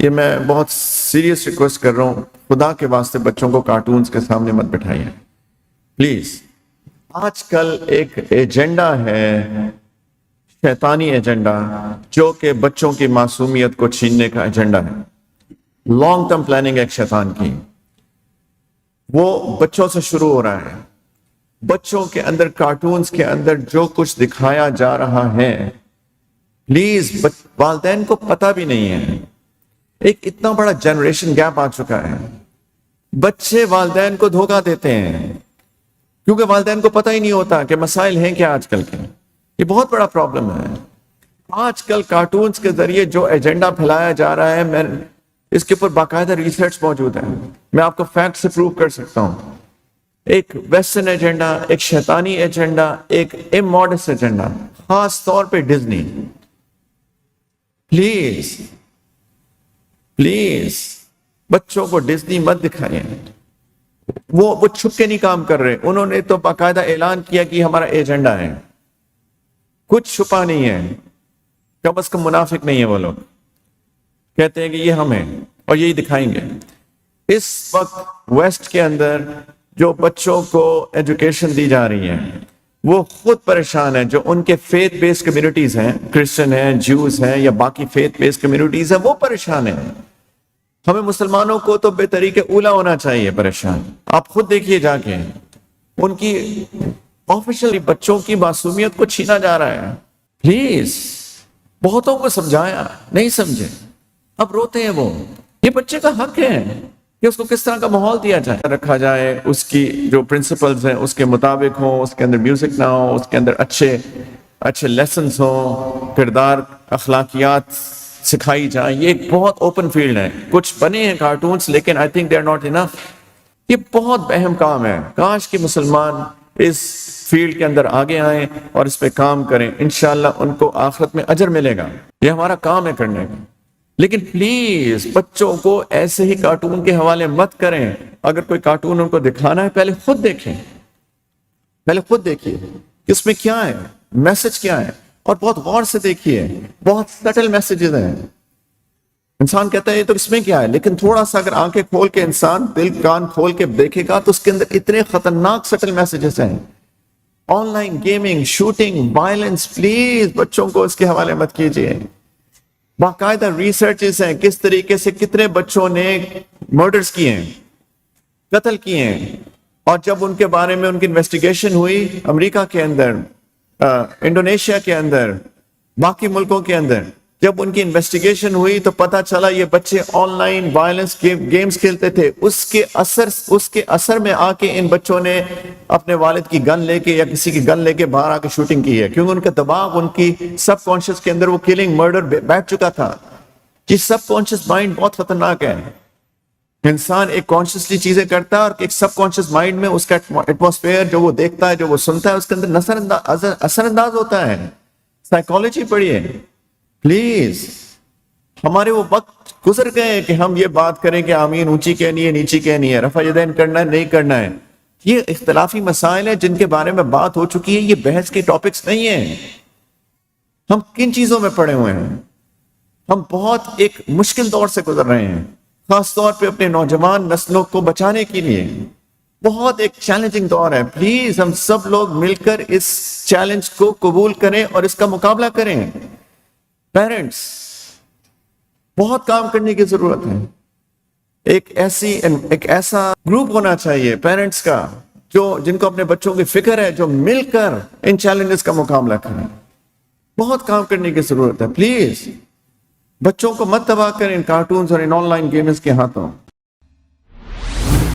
کہ میں بہت سیریس ریکویسٹ کر رہا ہوں، خدا کے واسطے بچوں کو کارٹونز کے سامنے مت بٹھائیے پلیز۔ آج کل ایک ایجنڈا ہے، شیطانی ایجنڈا، جو کہ بچوں کی معصومیت کو چھیننے کا ایجنڈا ہے۔ لانگ ٹرم پلاننگ ایک شیطان کی، وہ بچوں سے شروع ہو رہا ہے۔ بچوں کے اندر، کارٹونز کے اندر جو کچھ دکھایا جا رہا ہے، پلیز والدین کو پتہ بھی نہیں ہے۔ ایک اتنا بڑا جنریشن گیپ آ چکا ہے، بچے والدین کو دھوکہ دیتے ہیں کیونکہ والدین کو پتہ ہی نہیں ہوتا کہ مسائل ہیں کیا آج کل کے۔ یہ بہت بڑا پرابلم ہے۔ آج کل کارٹونز کے ذریعے جو ایجنڈا پھیلایا جا رہا ہے، میں اس کے اوپر باقاعدہ ریسرچ موجود ہے، میں آپ کو فیکٹ سے پروو کر سکتا ہوں۔ ایک ویسٹرن ایجنڈا، ایک شیطانی ایجنڈا، ایک اموڈس ایجنڈا، خاص طور پہ ڈزنی۔ پلیز پلیز بچوں کو ڈزنی مت دکھائیں۔ وہ چھپ کے نہیں کام کر رہے، انہوں نے تو باقاعدہ اعلان کیا کہ ہمارا ایجنڈا ہے، کچھ چھپا نہیں ہے۔ کم از کم منافق نہیں ہے وہ لوگ، کہتے ہیں کہ یہ ہم ہیں اور یہی دکھائیں گے۔ اس وقت ویسٹ کے اندر جو بچوں کو ایجوکیشن دی جا رہی ہے، وہ خود پریشان ہیں۔ جو ان کے فیتھ بیس کمیونٹیز ہیں، کرسچن ہیں، جوز ہیں یا باقی فیتھ بیس کمیونٹیز ہیں، وہ پریشان ہیں۔ ہمیں مسلمانوں کو تو بے طریقے اولا ہونا چاہیے پریشان۔ آپ خود دیکھیے جا کے، ان کی آفیشلی بچوں کی معصومیت کو چھینا جا رہا ہے۔ پلیز بہتوں کو سمجھایا، نہیں سمجھے، اب روتے ہیں وہ۔ یہ بچے کا حق ہے کہ اس کو کس طرح کا ماحول دیا جائے، رکھا جائے، اس کی جو پرنسپلز ہیں اس کے مطابق ہوں، اس کے اندر میوزک نہ ہو، اس کے اندر اچھے لیسنز ہوں، کردار، اخلاقیات سکھائی جائیں۔ یہ ایک بہت اوپن فیلڈ ہے۔ کچھ بنے ہیں کارٹونز، لیکن I think they are not enough۔ یہ بہت اہم کام ہے۔ کاش کہ مسلمان اس فیلڈ کے اندر آگے آئیں اور اس پہ کام کریں، انشاءاللہ ان کو آخرت میں اجر ملے گا۔ یہ ہمارا کام ہے کرنے کا۔ لیکن پلیز بچوں کو ایسے ہی کارٹون کے حوالے مت کریں۔ اگر کوئی کارٹون ان کو دکھانا ہے، پہلے خود دیکھیں، پہلے خود دیکھیے کہ اس میں کیا ہے، میسج کیا ہے، اور بہت غور سے دیکھیے۔ بہت سٹل میسیجز ہیں۔ انسان کہتا ہے یہ تو اس میں کیا ہے، لیکن تھوڑا سا اگر آنکھیں کھول کے انسان دل کان کھول کے دیکھے گا تو اس کے اندر اتنے خطرناک سٹل میسیجز ہیں۔ On line gaming, shooting, violence, please بچوں کو اس کے حوالے مت کیجیے۔ باقاعدہ ریسرچز ہیں کس طریقے سے کتنے بچوں نے مرڈرز کیے ہیں، قتل کیے ہیں، اور جب ان کے بارے میں ان کی انویسٹیگیشن ہوئی، امریکہ کے اندر، انڈونیشیا کے اندر، باقی ملکوں کے اندر، جب ان کی انویسٹیگیشن ہوئی تو پتہ چلا یہ بچے آن لائن وائلنس گیمز کھیلتے تھے۔ اس کے اثر میں آ کے ان بچوں نے اپنے والد کی گن لے کے یا کسی کی گن لے کے باہر آ کے شوٹنگ کی ہے، کیونکہ ان کا دماغ، ان کی سب کانشیس کے اندر وہ کلنگ، مرڈر بیٹھ چکا تھا۔ یہ سب کانشیس مائنڈ بہت خطرناک ہے۔ انسان ایک کانشیسلی چیزیں کرتا ہے اور ایک سب کانشیس مائنڈ میں اس کا ایٹماسفیئر جو وہ دیکھتا ہے، جو وہ سنتا ہے، اس کے اندر اثر انداز ہوتا ہے۔ سائیکالوجی پڑھیے پلیز۔ ہمارے وہ وقت گزر گئے کہ ہم یہ بات کریں کہ آمین اونچی کہنی ہے، نیچی کہنی ہے، رفع یدین کرنا ہے، نہیں کرنا ہے۔ یہ اختلافی مسائل ہیں جن کے بارے میں بات ہو چکی ہے، یہ بحث کے ٹاپکس نہیں ہیں۔ ہم کن چیزوں میں پڑے ہوئے ہیں؟ ہم بہت ایک مشکل دور سے گزر رہے ہیں، خاص طور پہ اپنے نوجوان نسلوں کو بچانے کے لیے بہت ایک چیلنجنگ دور ہے۔ پلیز ہم سب لوگ مل کر اس چیلنج کو قبول کریں اور اس کا مقابلہ کریں۔ پیرنٹس، بہت کام کرنے کی ضرورت ہے۔ ایک ایسا گروپ ہونا چاہیے پیرنٹس کا جن کو اپنے بچوں کی فکر ہے، جو مل کر ان چیلنجز کا مقابلہ کریں۔ بہت کام کرنے کی ضرورت ہے۔ پلیز بچوں کو مت تباہ کریں ان کارٹونز اور ان آن لائن گیمز کے ہاتھوں۔